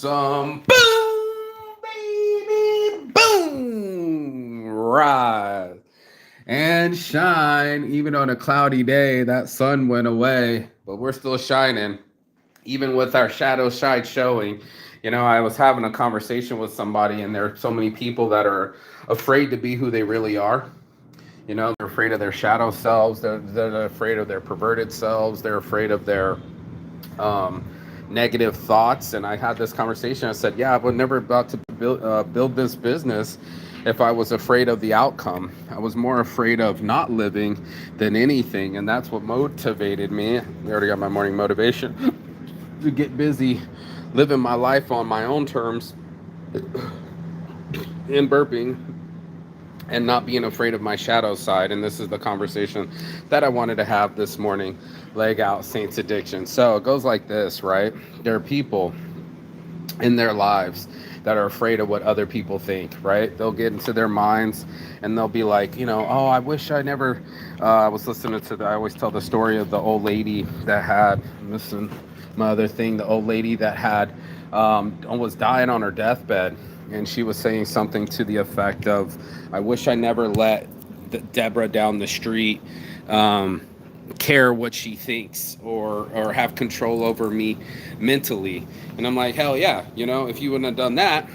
Some boom, baby, boom, rise and shine. Even on a cloudy day, that sun went away, but we're still shining, even with our shadow side showing. I was having a conversation with somebody, and there are so many people that are afraid to be who they really are. They're afraid of their shadow selves, they're afraid of their perverted selves, they're afraid of their um, negative thoughts. And I had this conversation. I said, "Yeah, I was never about to build this business if I was afraid of the outcome. I was more afraid of not living than anything, and that's what motivated me. I already got my morning motivation to get busy, living my life on my own terms, and burping." And not being afraid of my shadow side. And this is the conversation that I wanted to have this morning. Leg out Saints addiction. So it goes like this, right? There are people in their lives that are afraid of what other people think, right? They'll get into their minds and they'll be like, oh, I wish I never. I was listening to I always tell the story of the old lady that had, listen, my other thing, the old lady that had almost dying on her deathbed. And she was saying something to the effect of, I wish I never let Deborah down the street care what she thinks or have control over me mentally. And I'm like, hell yeah, if you wouldn't have done that,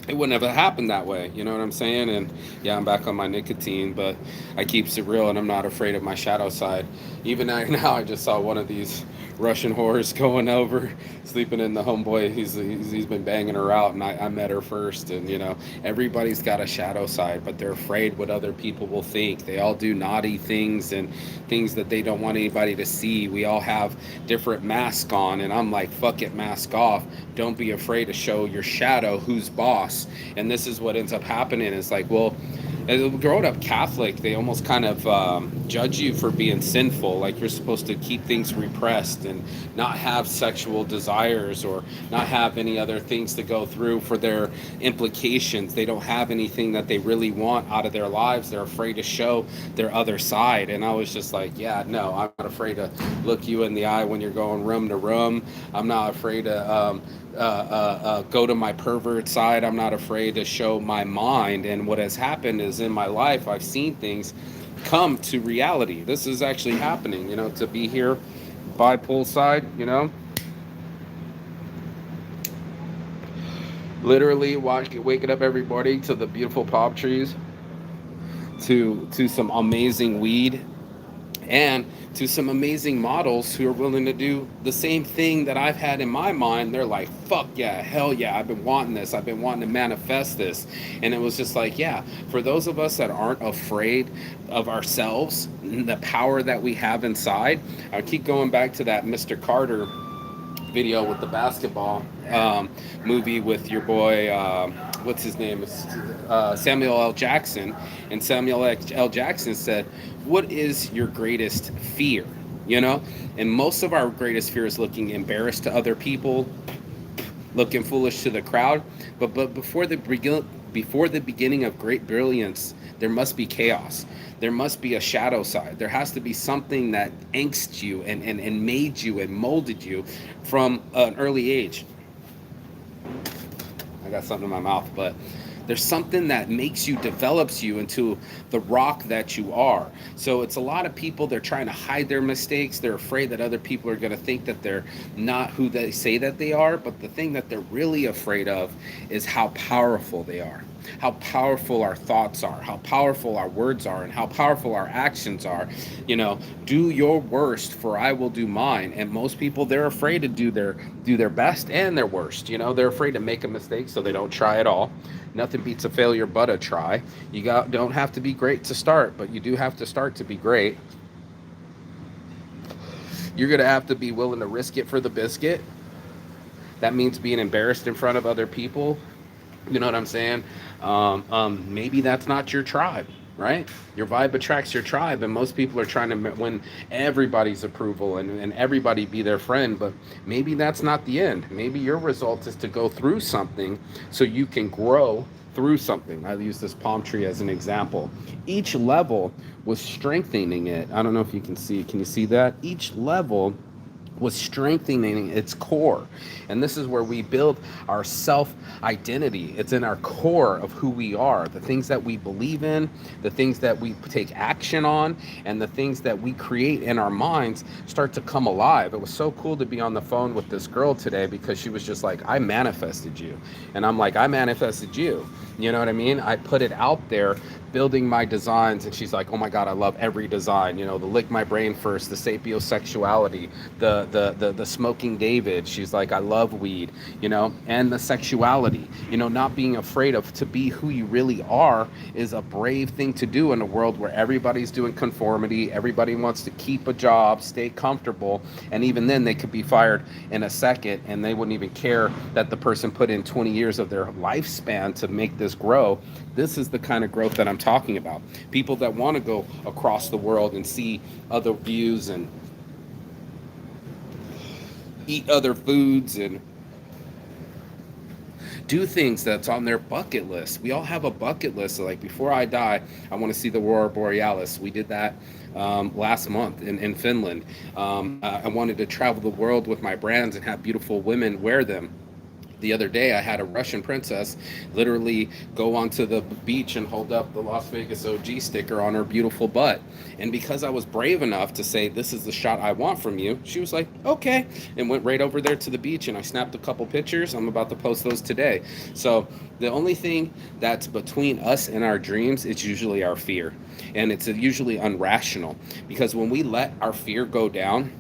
it wouldn't have happened that way. You know what I'm saying? And yeah, I'm back on my nicotine, but I keep it real, and I'm not afraid of my shadow side. Even now, I just saw one of these Russian whores going over, sleeping in the homeboy. He's been banging her out, and I met her first. And everybody's got a shadow side, but they're afraid what other people will think. They all do naughty things and things that they don't want anybody to see. We all have different masks on, and I'm like, fuck it, mask off. Don't be afraid to show your shadow, who's boss. And this is what ends up happening. It's like, well, growing up Catholic, they almost kind of judge you for being sinful. Like you're supposed to keep things repressed and not have sexual desires or not have any other things to go through for their implications. They don't have anything that they really want out of their lives. They're afraid to show their other side. And I was just like, yeah, no, I'm not afraid to look you in the eye when you're going room to room. I'm not afraid to go to my pervert side. I'm not afraid to show my mind. And what has happened is in my life, I've seen things come to reality. This is actually happening, to be here by poolside, literally waking up every morning to the beautiful palm trees, to some amazing weed, and to some amazing models who are willing to do the same thing that I've had in my mind. They're like, fuck yeah, hell yeah, I've been wanting this. I've been wanting to manifest this. And it was just like, yeah, for those of us that aren't afraid of ourselves, the power that we have inside. I keep going back to that Mr. Carter video with the basketball movie with your boy, what's his name? Samuel L. Jackson. And Samuel L. Jackson said, what is your greatest fear? And most of our greatest fear is looking embarrassed to other people, looking foolish to the crowd. But before the beginning of great brilliance, there must be chaos. There must be a shadow side. There has to be something that angst you and made you and molded you from an early age. I got something in my mouth, but there's something that makes you, develops you into the rock that you are. So it's a lot of people, they're trying to hide their mistakes. They're afraid that other people are going to think that they're not who they say that they are. But the thing that they're really afraid of is how powerful they are, how powerful our thoughts are, how powerful our words are, and how powerful our actions are. Do your worst, for I will do mine. And most people, they're afraid to do their best and their worst. They're afraid to make a mistake, so they don't try at all. Nothing beats a failure but a try. Don't have to be great to start, but you do have to start to be great. You're gonna have to be willing to risk it for the biscuit. That means being embarrassed in front of other people. You know what I'm saying? Maybe that's not your tribe, right? Your vibe attracts your tribe, and most people are trying to win everybody's approval and everybody be their friend, but maybe that's not the end. Maybe your result is to go through something so you can grow through something. I use this palm tree as an example. Each level was strengthening it. I don't know if you can see. Can you see that? Each level was strengthening its core. And this is where we build our self identity. It's in our core of who we are, the things that we believe in, the things that we take action on, and the things that we create in our minds start to come alive. It was so cool to be on the phone with this girl today because she was just like, I manifested you. And I'm like, I manifested you. You know what I mean? I put it out there, building my designs, and she's like, "Oh my God, I love every design. You know, the lick my brain first, the sapiosexuality, the smoking David." She's like, "I love weed, you know, and the sexuality. You know, not being afraid of to be who you really are is a brave thing to do in a world where everybody's doing conformity, everybody wants to keep a job, stay comfortable, and even then they could be fired in a second, and they wouldn't even care that the person put in 20 years of their lifespan to make this grow." This is the kind of growth that I'm talking about. People that want to go across the world and see other views and eat other foods and do things that's on their bucket list. We all have a bucket list. So like, before I die, I want to see the Aurora Borealis. We did that last month in Finland. I wanted to travel the world with my brands and have beautiful women wear them. The other day, I had a Russian princess literally go onto the beach and hold up the Las Vegas OG sticker on her beautiful butt. And because I was brave enough to say, "This is the shot I want from you," she was like, "Okay," and went right over there to the beach. And I snapped a couple pictures. I'm about to post those today. So the only thing that's between us and our dreams is usually our fear. And it's usually unrational, because when we let our fear go down,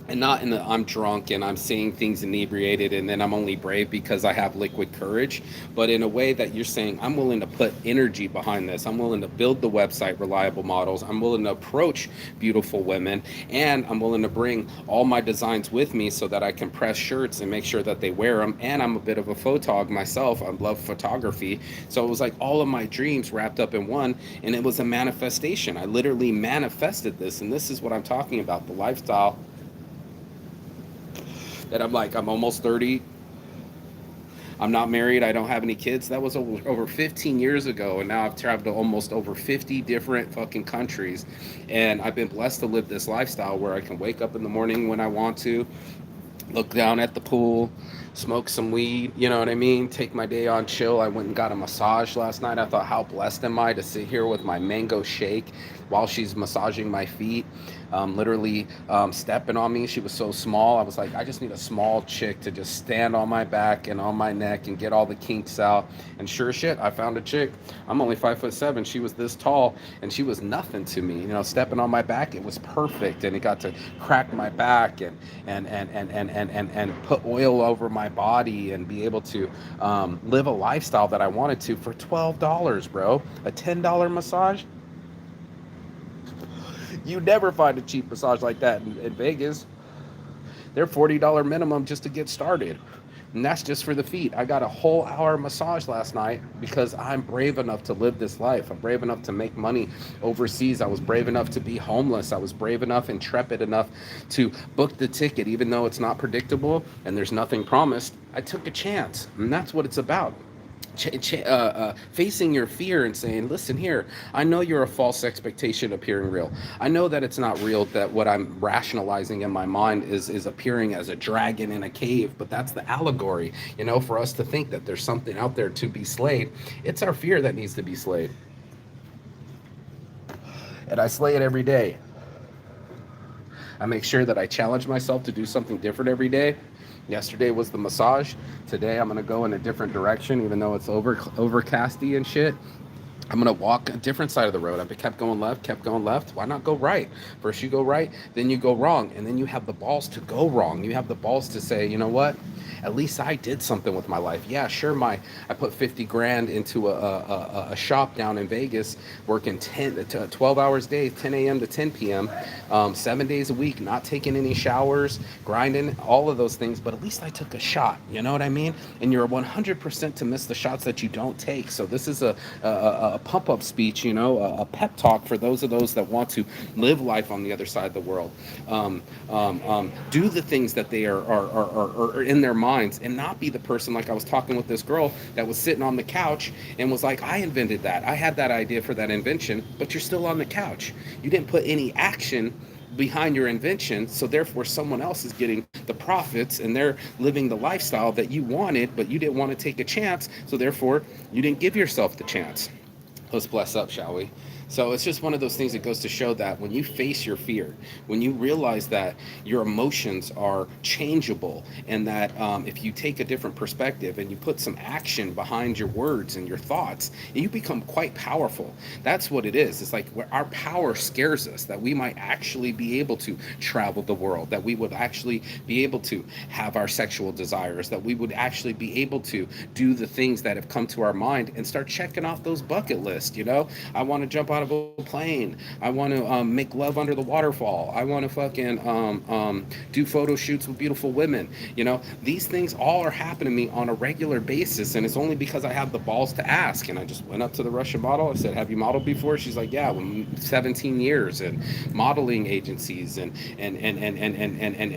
and not in the I'm drunk and I'm saying things inebriated and then I'm only brave because I have liquid courage, but in a way that you're saying, I'm willing to put energy behind this. I'm willing to build the website reliable models. I'm willing to approach beautiful women, and I'm willing to bring all my designs with me so that I can press shirts and make sure that they wear them. And I'm a bit of a photog myself. I love photography. So it was like all of my dreams wrapped up in one, and it was a manifestation. I literally manifested this. And this is what I'm talking about, the lifestyle that I'm like, I'm almost 30. I'm not married. I don't have any kids. That was over 15 years ago. And now I've traveled to almost over 50 different fucking countries. And I've been blessed to live this lifestyle where I can wake up in the morning when I want to, look down at the pool, smoke some weed, you know what I mean? Take my day on chill. I went and got a massage last night. I thought, how blessed am I to sit here with my mango shake while she's massaging my feet, literally stepping on me. She was so small. I was like, I just need a small chick to just stand on my back and on my neck and get all the kinks out. And sure as shit, I found a chick. I'm only 5'7". She was this tall, and she was nothing to me. You know, stepping on my back, it was perfect, and it got to crack my back and put oil over my body and be able to live a lifestyle that I wanted to for $12, bro. A $10 massage. You never find a cheap massage like that in Vegas. They're $40 minimum just to get started. And that's just for the feet. I got a whole hour massage last night because I'm brave enough to live this life. I'm brave enough to make money overseas. I was brave enough to be homeless. I was brave enough, intrepid enough to book the ticket, even though it's not predictable and there's nothing promised. I took a chance, and that's what it's about. Facing your fear and saying, listen here, I know you're a false expectation appearing real. I know that it's not real, that what I'm rationalizing in my mind is appearing as a dragon in a cave, but that's the allegory, you know, for us to think that there's something out there to be slayed. It's our fear that needs to be slayed. And I slay it every day. I make sure that I challenge myself to do something different every day. Yesterday was the massage. Today I'm going to go in a different direction, even though it's overcasty and shit. I'm going to walk a different side of the road. I kept going left. Why not go right? First you go right, then you go wrong. And then you have the balls to go wrong. You have the balls to say, you know what? At least I did something with my life. Yeah, sure. I put 50 grand into a shop down in Vegas, working 12 hours a day, 10 a.m. to 10 p.m., 7 days a week, not taking any showers, grinding, all of those things. But at least I took a shot. You know what I mean? And you're 100% to miss the shots that you don't take. So this is a pump-up speech, you know, a pep talk for those that want to live life on the other side of the world. Do the things that they are in their minds, and not be the person, like I was talking with this girl that was sitting on the couch and was like, I invented that. I had that idea for that invention, but you're still on the couch. You didn't put any action behind your invention. So therefore, someone else is getting the profits and they're living the lifestyle that you wanted, but you didn't want to take a chance. So therefore, you didn't give yourself the chance. Let's bless up, shall we? So it's just one of those things that goes to show that when you face your fear, when you realize that your emotions are changeable, and that if you take a different perspective and you put some action behind your words and your thoughts, you become quite powerful. That's what it is. It's like where our power scares us, that we might actually be able to travel the world, that we would actually be able to have our sexual desires, that we would actually be able to do the things that have come to our mind and start checking off those bucket lists. I want to jump out of a plane. I want to make love under the waterfall. I want to fucking do photo shoots with beautiful women. These things all are happening to me on a regular basis, and it's only because I have the balls to ask. And I just went up to the Russian model. I said, "Have you modeled before?" She's like, "Yeah, 17 years and modeling agencies and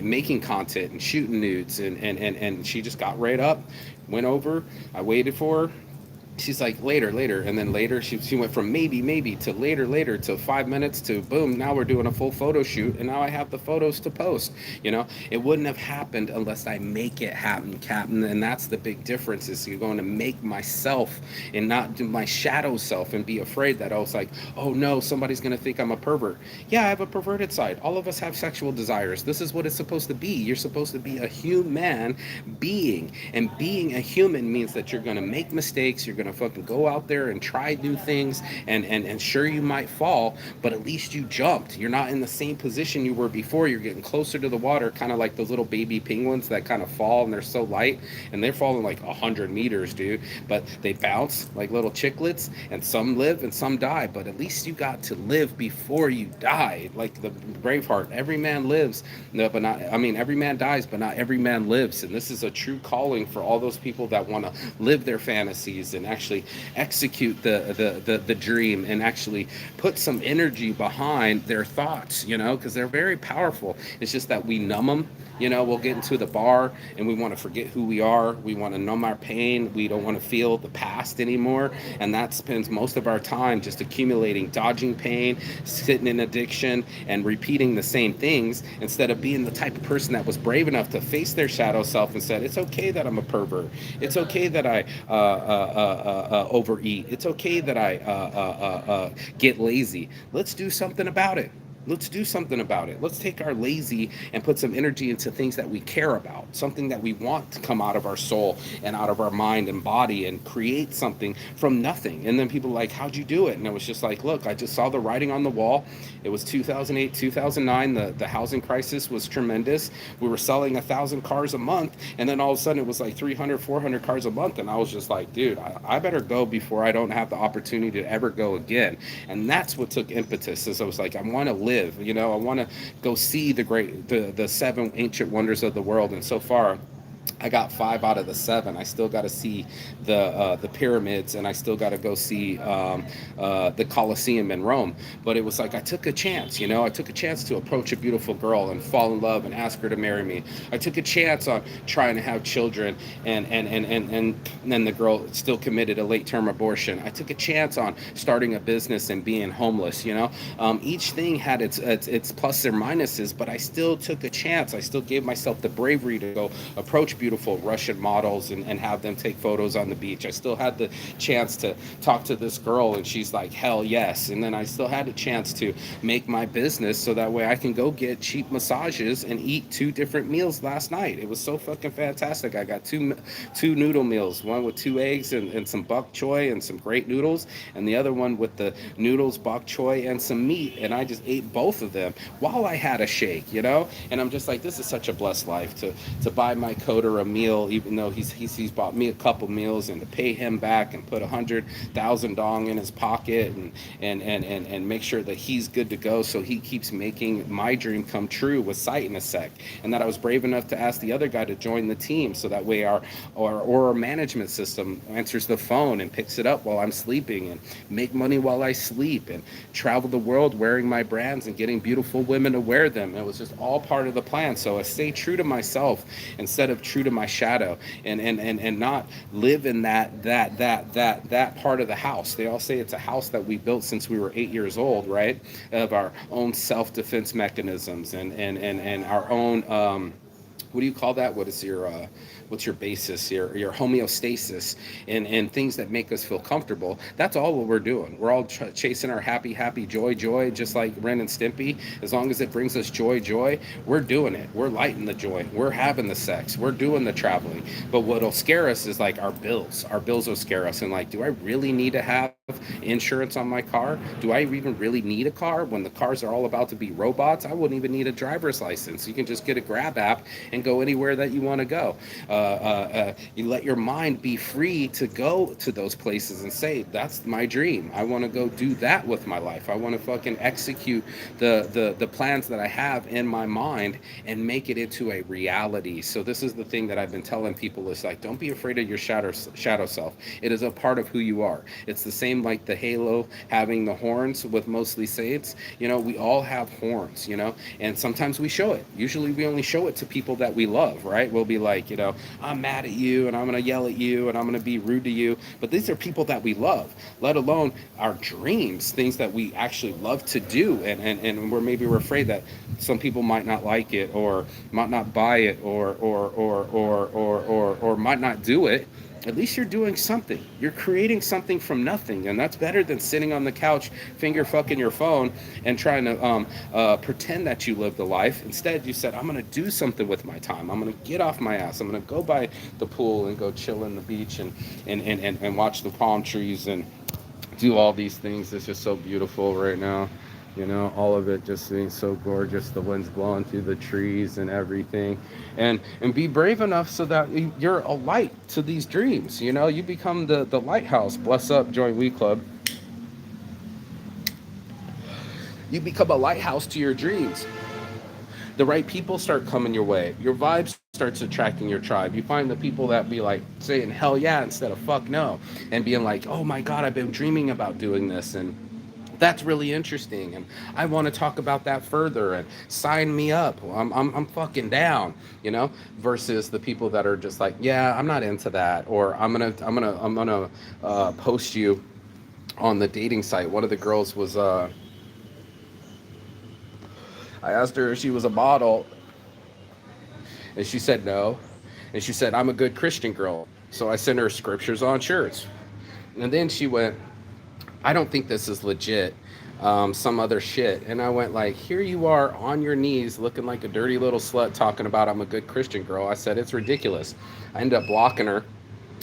making content and shooting nudes." And she just got right up, went over. I waited for her. She's like, later, later. And then later she went from maybe to later to 5 minutes to boom, now we're doing a full photo shoot, and now I have the photos to post. It wouldn't have happened unless I make it happen, Captain. And that's the big difference, is you're going to make myself and not do my shadow self and be afraid that I was like, oh no, somebody's going to think I'm a pervert. Yeah, I have a perverted side. All of us have sexual desires. This is what it's supposed to be. You're supposed to be a human being, and being a human means that you're going to make mistakes. You're going to fucking go out there and try new things, and sure, you might fall, but at least you jumped. You're not in the same position you were before. You're getting closer to the water, kind of like those little baby penguins that kind of fall, and they're so light, and they're falling like 100 meters, dude, but they bounce like little chicklets, and some live and some die, but at least you got to live before you died. Like the Braveheart, every man lives, no, but not, I mean, every man dies, but not every man lives. And this is a true calling for all those people that want to live their fantasies and actually execute the dream, and actually put some energy behind their thoughts, because they're very powerful. It's just that we numb them. We'll get into the bar and we want to forget who we are. We want to numb our pain. We don't want to feel the past anymore. And that spends most of our time just accumulating, dodging pain, sitting in addiction, and repeating the same things, instead of being the type of person that was brave enough to face their shadow self and said, it's okay that I'm a pervert. It's okay that I overeat. It's okay that I get lazy. Let's do something about it. Let's do something about it. Let's take our lazy and put some energy into things that we care about, something that we want to come out of our soul and out of our mind and body, and create something from nothing. And then people are like, how'd you do it? And it was just like, look, I just saw the writing on the wall. It was 2008, 2009. The housing crisis was tremendous. We were selling 1,000 cars a month. And then all of a sudden it was like 300, 400 cars a month. And I was just like, dude, I better go before I don't have the opportunity to ever go again. And that's what took impetus. Is I was like, I want to live. I want to go see the seven ancient wonders of the world. And so far, I got 5 out of the 7. I still got to see the pyramids, and I still got to go see the Colosseum in Rome. But it was like I took a chance. I took a chance to approach a beautiful girl and fall in love and ask her to marry me. I took a chance on trying to have children, and then the girl still committed a late-term abortion. I took a chance on starting a business and being homeless. Each thing had its plus or minuses, but I still took a chance. I still gave myself the bravery to go approach beautiful Russian models and have them take photos on the beach. I still had the chance to talk to this girl, and she's like, hell yes. And then I still had a chance to make my business so that way I can go get cheap massages and eat 2 different meals last night. It was so fucking fantastic. I got two noodle meals, one with 2 eggs and some bok choy and some great noodles, and the other one with the noodles, bok choy, and some meat. And I just ate both of them while I had a shake, and I'm just like, this is such a blessed life to buy my coder a meal, even though he's bought me a couple meals, and to pay him back and put 100,000 dong in his pocket, and make sure that he's good to go, so he keeps making my dream come true with Sight in a Sec. And that I was brave enough to ask the other guy to join the team, so that way our management system answers the phone and picks it up while I'm sleeping, and make money while I sleep, and travel the world wearing my brands and getting beautiful women to wear them. It was just all part of the plan. So I stay true to myself instead of true true to my shadow, and not live in that part of the house. They all say it's a house that we built since we were 8 years old, right? Of our own self-defense mechanisms, and our own what do you call that? What is your what's your basis, your homeostasis, and things that make us feel comfortable. That's all what we're doing. We're all chasing our happy joy, just like Ren and Stimpy. As long as it brings us joy, we're doing it. We're lighting the joy. We're having the sex. We're doing the traveling. But what'll scare us is like our bills. Our bills will scare us, and like, do I really need to have insurance on my car? Do I even really need a car when the cars are all about to be robots? I wouldn't even need a driver's license. You can just get a Grab app and go anywhere that you want to go. You let your mind be free to go to those places and say, that's my dream. I want to go do that with my life. I want to fucking execute the plans that I have in my mind and make it into a reality. So this is the thing that I've been telling people, is like, don't be afraid of your shadow self. It is a part of who you are. It's the same like the halo having the horns with mostly saints. We all have horns, and sometimes we show it. Usually we only show it to people that we love, right? We'll be like, I'm mad at you and I'm going to yell at you and I'm going to be rude to you. But these are people that we love, let alone our dreams, things that we actually love to do. And we're afraid that some people might not like it, or might not buy it, or might not do it. At least you're doing something. You're creating something from nothing, and that's better than sitting on the couch, finger fucking your phone, and trying to pretend that you live the life. Instead, you said, "I'm going to do something with my time. I'm going to get off my ass. I'm going to go by the pool and go chill in the beach and watch the palm trees and do all these things." It's just so beautiful right now. All of it just being so gorgeous. The wind's blowing through the trees and everything. And be brave enough so that you're a light to these dreams. You become the lighthouse. Bless up, Joint We Club. You become a lighthouse to your dreams. The right people start coming your way. Your vibe starts attracting your tribe. You find the people that be like saying hell yeah instead of fuck no, and being like, oh my God, I've been dreaming about doing this, and that's really interesting, and I want to talk about that further, and sign me up. I'm fucking down, versus the people that are just like, yeah, I'm not into that, or I'm gonna post you on the dating site. One of the girls was I asked her if she was a model, and she said no, and she said, I'm a good Christian girl. So I sent her scriptures on shirts, and then she went, I don't think this is legit, some other shit. And I went like, here you are on your knees looking like a dirty little slut talking about I'm a good Christian girl. I said, it's ridiculous. I ended up blocking her,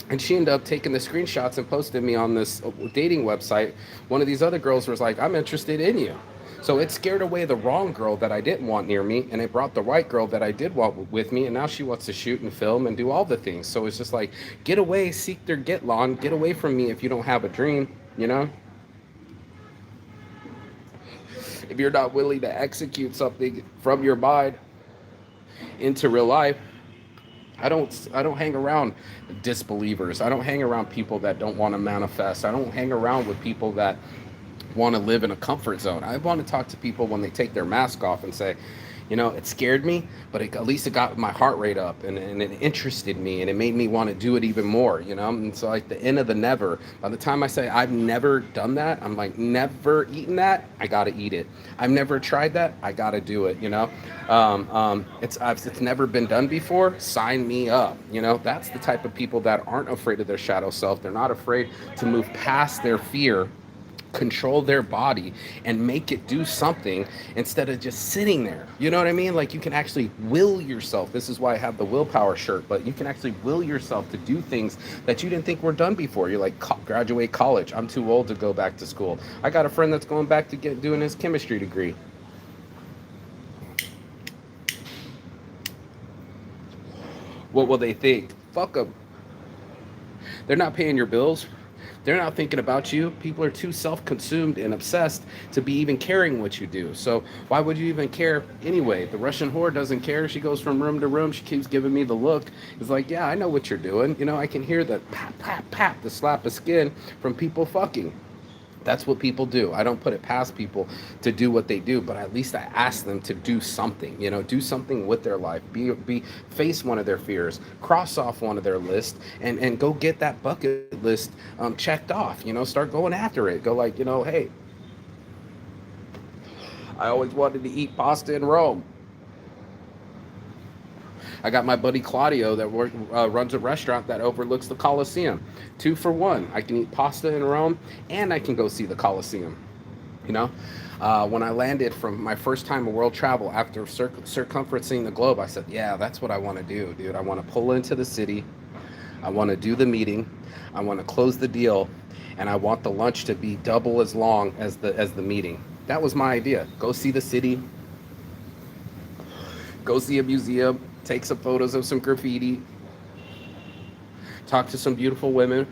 and she ended up taking the screenshots and posted me on this dating website. One of these other girls was like, I'm interested in you. So it scared away the wrong girl that I didn't want near me, and it brought the right girl that I did want with me, and now she wants to shoot and film and do all the things. So it's just like, get away, seek their get lawn, get away from me if you don't have a dream, If you're not willing to execute something from your mind into real life, I don't hang around disbelievers. I don't hang around people that don't want to manifest. I don't hang around with people that want to live in a comfort zone. I want to talk to people when they take their mask off and say, it scared me, but at least it got my heart rate up, and it interested me, and it made me want to do it even more, And so like the end of the never, by the time I say I've never done that, I'm like, never eaten that, I got to eat it. I've never tried that, I got to do it, It's never been done before, sign me up, That's the type of people that aren't afraid of their shadow self. They're not afraid to move past their fear, control their body, and make it do something instead of just sitting there. You know what I mean? Like, you can actually will yourself. This is why I have the willpower shirt, but you can actually will yourself to do things that you didn't think were done before. You're like, graduate college, I'm too old to go back to school. I got a friend that's going back to doing his chemistry degree. What will they think? Fuck them. They're not paying your bills. They're not thinking about you. People are too self-consumed and obsessed to be even caring what you do. So why would you even care anyway? The Russian whore doesn't care. She goes from room to room. She keeps giving me the look. It's like, yeah, I know what you're doing. I can hear the pap, pap, pap, the slap of skin from people fucking. That's what people do. I don't put it past people to do what they do, but at least I ask them to do something, do something with their life, be face one of their fears, cross off one of their list, and go get that bucket list checked off, start going after it. Go like, hey, I always wanted to eat pasta in Rome. I got my buddy Claudio that runs a restaurant that overlooks the Colosseum. 2 for 1. I can eat pasta in Rome and I can go see the Colosseum. You know, when I landed from my first time of world travel after circumferencing the globe, I said, yeah, that's what I want to do, dude. I want to pull into the city. I want to do the meeting. I want to close the deal. And I want the lunch to be double as long as the meeting. That was my idea. Go see the city, go see a museum, take some photos of some graffiti, talk to some beautiful women,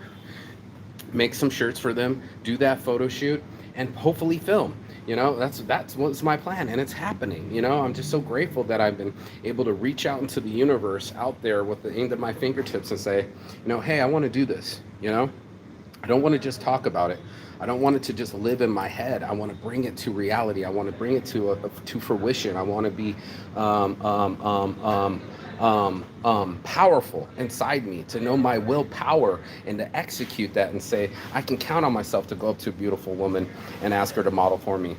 make some shirts for them, do that photo shoot, and hopefully film. That's what's my plan, and it's happening. I'm just so grateful that I've been able to reach out into the universe out there with the end of my fingertips and say, hey, I want to do this. I don't want to just talk about it. I don't want it to just live in my head. I want to bring it to reality. I want to bring it to fruition. I want to be powerful inside me, to know my willpower and to execute that and say, I can count on myself to go up to a beautiful woman and ask her to model for me.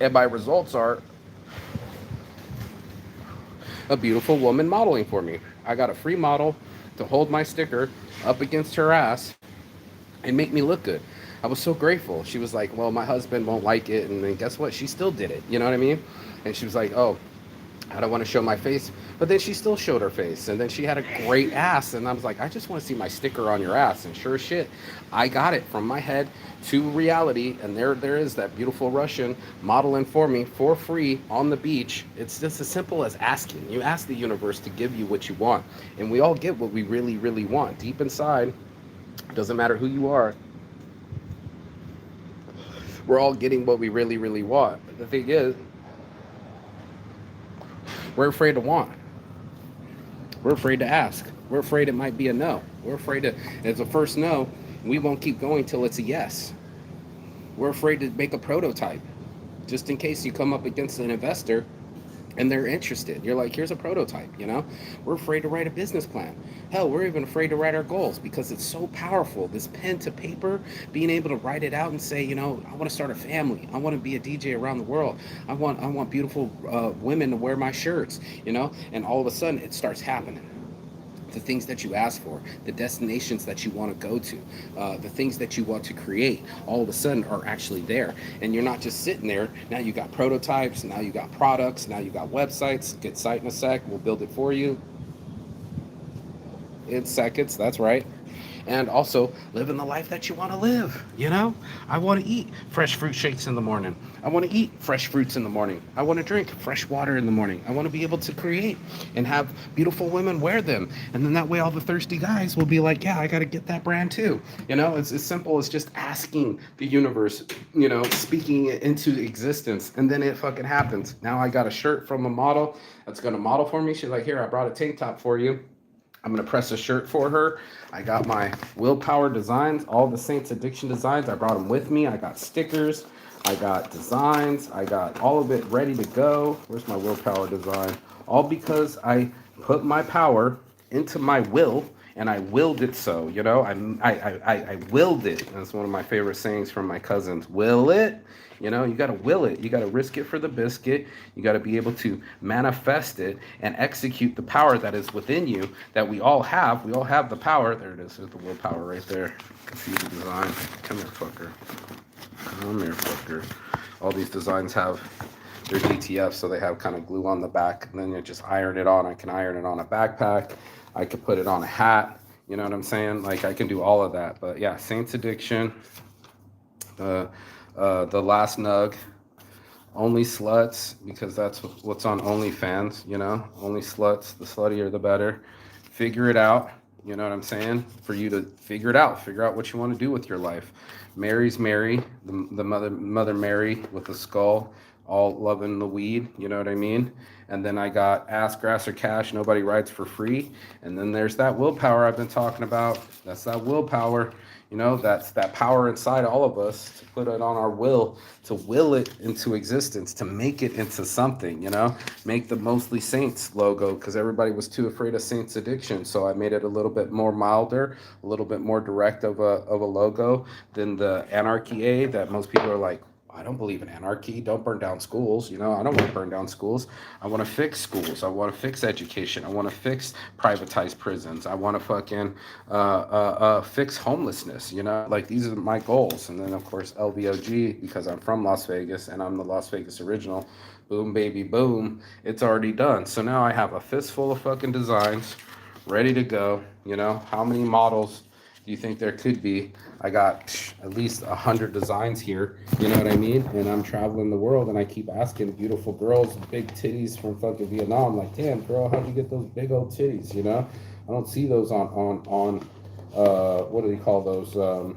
And my results are a beautiful woman modeling for me. I got a free model to hold my sticker up against her ass and make me look good. I was so grateful. She was like, well, my husband won't like it. And then guess what? She still did it. You know what I mean? And she was like, oh, I don't want to show my face. But then she still showed her face. And then she had a great ass. And I was like, I just want to see my sticker on your ass. And sure as shit, I got it from my head to reality. And there is that beautiful Russian modeling for me for free on the beach. It's just as simple as asking. You ask the universe to give you what you want. And we all get what we really, really want. Deep inside, doesn't matter who you are, we're all getting what we really, really want. But the thing is, we're afraid to want. We're afraid to ask. We're afraid it might be a no. We're afraid it's a first no, we won't keep going till it's a yes. We're afraid to make a prototype, just in case you come up against an investor and they're interested. You're like, here's a prototype, We're afraid to write a business plan. Hell, we're even afraid to write our goals because it's so powerful. This pen to paper, being able to write it out and say, I want to start a family. I want to be a DJ around the world. I want beautiful women to wear my shirts, and all of a sudden it starts happening. The things that you ask for, the destinations that you want to go to, the things that you want to create, all of a sudden are actually there. And you're not just sitting there. Now you got prototypes, now you got products, now you got websites. Get site in a sec, we'll build it for you in seconds. That's right. And also living the life that you want to live. I want to eat fresh fruit shakes in the morning. I want to eat fresh fruits in the morning. I want to drink fresh water in the morning. I want to be able to create and have beautiful women wear them. And then that way all the thirsty guys will be like, yeah, I got to get that brand too. It's as simple as just asking the universe, speaking it into existence. And then it fucking happens. Now I got a shirt from a model that's going to model for me. She's like, here, I brought a tank top for you. I'm going to press a shirt for her. I got my willpower designs, all the Saints Addiction designs. I brought them with me. I got stickers. I got designs. I got all of it ready to go. Where's my willpower design? All because I put my power into my will, and I willed it so, I willed it. That's one of my favorite sayings from my cousins. Will it? You got to will it. You got to risk it for the biscuit. You got to be able to manifest it and execute the power that is within you that we all have. We all have the power. There it is. There's the willpower right there. You can see the design. Come here, fucker. Come here, fucker. All these designs have their DTF, so they have kind of glue on the back. And then you just iron it on. I can iron it on a backpack. I could put it on a hat. You know what I'm saying? Like, I can do all of that. But yeah, Saints Addiction. The last nug, only sluts, because that's what's on OnlyFans, only sluts. The sluttier the better. Figure it out. You know what I'm saying? For you to figure it out. Figure out what you want to do with your life. Mary's Mary, the mother Mary with the skull. all loving the weed, you know what I mean? And then I got ass, grass, or cash, nobody rides for free. And then there's that willpower I've been talking about. That's that willpower. You know, that's that power inside all of us to put it on our will, to will it into existence, to make it into something, you know, make the Mostly Saints logo because everybody was too afraid of Saints addiction. So I made it a little bit more milder, a little bit more direct of a logo than the Anarchy A that most people are like, I don't believe in anarchy. Don't burn down schools. You know, I don't want to burn down schools. I want to fix schools. I want to fix education. I want to fix privatized prisons. I want to fucking fix homelessness. You know, like these are my goals. And then, of course, LVOG, because I'm from Las Vegas and I'm the Las Vegas original. Boom, baby, boom. It's already done. So now I have a fistful of fucking designs ready to go. You know, how many models do you think there could be? I got at least 100 designs here. You know what I mean? And I'm traveling the world, and I keep asking beautiful girls, big titties from fucking Vietnam, like, damn, girl, how'd you get those big old titties? You know, I don't see those on what do they call those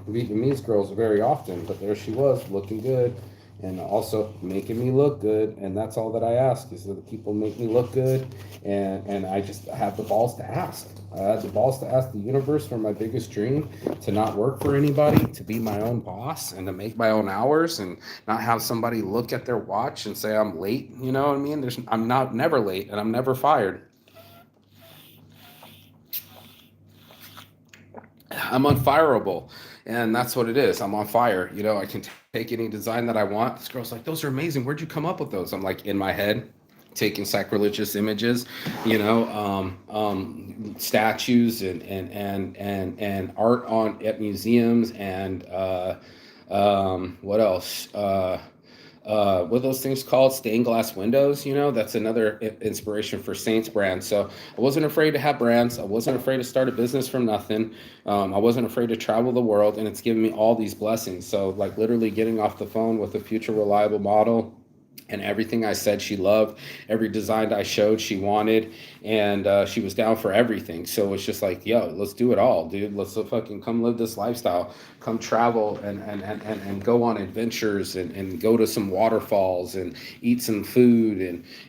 Vietnamese girls very often. But there she was, looking good, and also making me look good. And that's all that I ask is that the people make me look good, and I just have the balls to ask. I had the balls to ask the universe for my biggest dream, to not work for anybody, to be my own boss, and to make my own hours, and not have somebody look at their watch and say I'm late. You know what I mean? I'm not never late, and I'm never fired. I'm unfireable, and that's what it is. I'm on fire. You know, I can take any design that I want. This girl's like, those are amazing. Where'd you come up with those? I'm like, in my head, taking sacrilegious images, you know, statues and art on at museums and what else? What are those things called? Stained glass windows. You know, that's another inspiration for Saints brand. So I wasn't afraid to have brands. I wasn't afraid to start a business from nothing. I wasn't afraid to travel the world, and it's given me all these blessings. So like literally getting off the phone with a future reliable model, and everything I said she loved, every design I showed she wanted, and she was down for everything. So it's just like, yo, let's do it all, dude. Let's fucking come live this lifestyle, come travel and go on adventures and go to some waterfalls and eat some food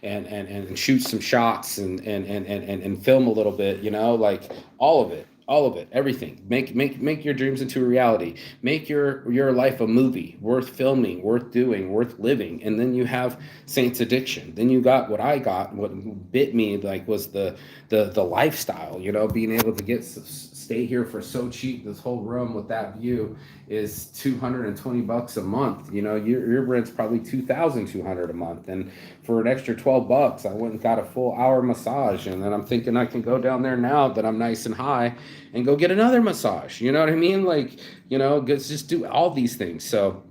and shoot some shots and film a little bit, you know, like all of it, everything. Make your dreams into a reality. Make your life a movie worth filming, worth doing, worth living. And then you have Saints Addiction. Then you got what I got. What bit me like was the lifestyle. You know, being able to stay here for so cheap. This whole room with that view is $220 a month. You know, your rent's probably 2,200 a month, and for an extra $12, I went and got a full hour massage. And then I'm thinking I can go down there now that I'm nice and high and go get another massage. You know what I mean? Like, you know, just do all these things. So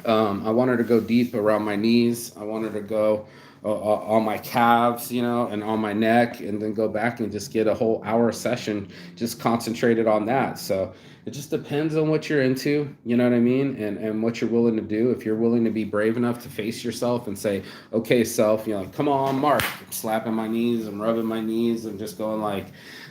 I wanted to go deep around my knees. I wanted to go on my calves, you know, and on my neck, and then go back and just get a whole hour session just concentrated on that. So it just depends on what you're into, you know what I mean, and what you're willing to do. If you're willing to be brave enough to face yourself and say, okay, self, you're like, come on, Mark. I'm slapping my knees, I'm rubbing my knees, I'm just going like,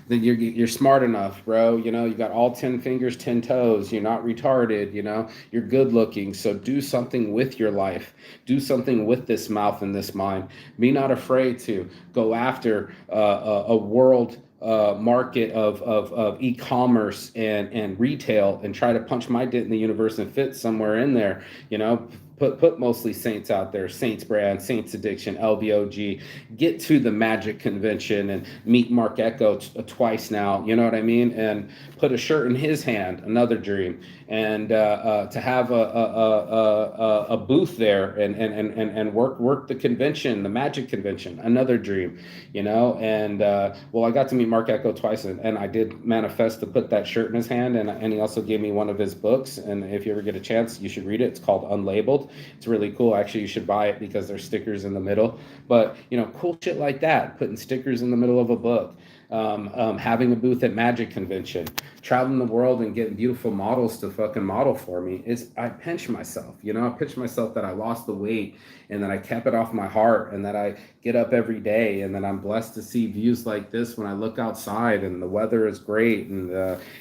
then you're smart enough, bro. You know, you got all 10 fingers, 10 toes. You're not retarded, you know. You're good looking. So do something with your life. Do something with this mouth and this mind. Be not afraid to go after a world market of e-commerce and retail, and try to punch my dent in the universe and fit somewhere in there, you know. Put Mostly Saints out there, Saints brand, Saints Addiction, LBOG. Get to the Magic Convention and meet Mark Echo twice now, you know what I mean? And put a shirt in his hand, another dream. And to have a booth there and work the convention, the Magic Convention, another dream, you know? And well, I got to meet Mark Echo twice, and I did manifest to put that shirt in his hand, and he also gave me one of his books. And if you ever get a chance, you should read it. It's called Unlabeled. It's really cool. Actually, you should buy it because there's stickers in the middle. But, you know, cool shit like that, putting stickers in the middle of a book, having a booth at Magic Convention, traveling the world and getting beautiful models to fucking model for me. I pinch myself, you know, I pinch myself that I lost the weight and that I kept it off my heart, and that I get up every day, and that I'm blessed to see views like this when I look outside and the weather is great, and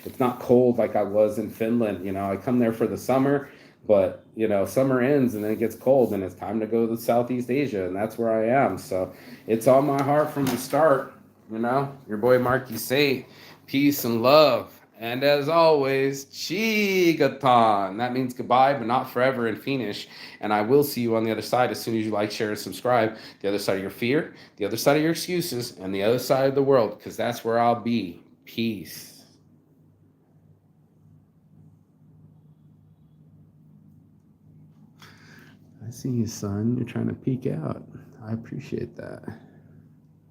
it's not cold like I was in Finland. You know, I come there for the summer. But, you know, summer ends and then it gets cold and it's time to go to Southeast Asia. And that's where I am. So it's on my heart from the start. You know, your boy Marky Say, peace and love. And as always, Chigatan. That means goodbye, but not forever in Finnish. And I will see you on the other side as soon as you like, share, and subscribe. The other side of your fear, the other side of your excuses, and the other side of the world, because that's where I'll be. Peace. I see you, son. You're trying to peek out. I appreciate that.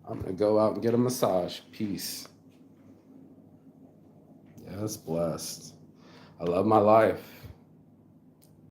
I'm going to go out and get a massage. Peace. Yes, blessed. I love my life.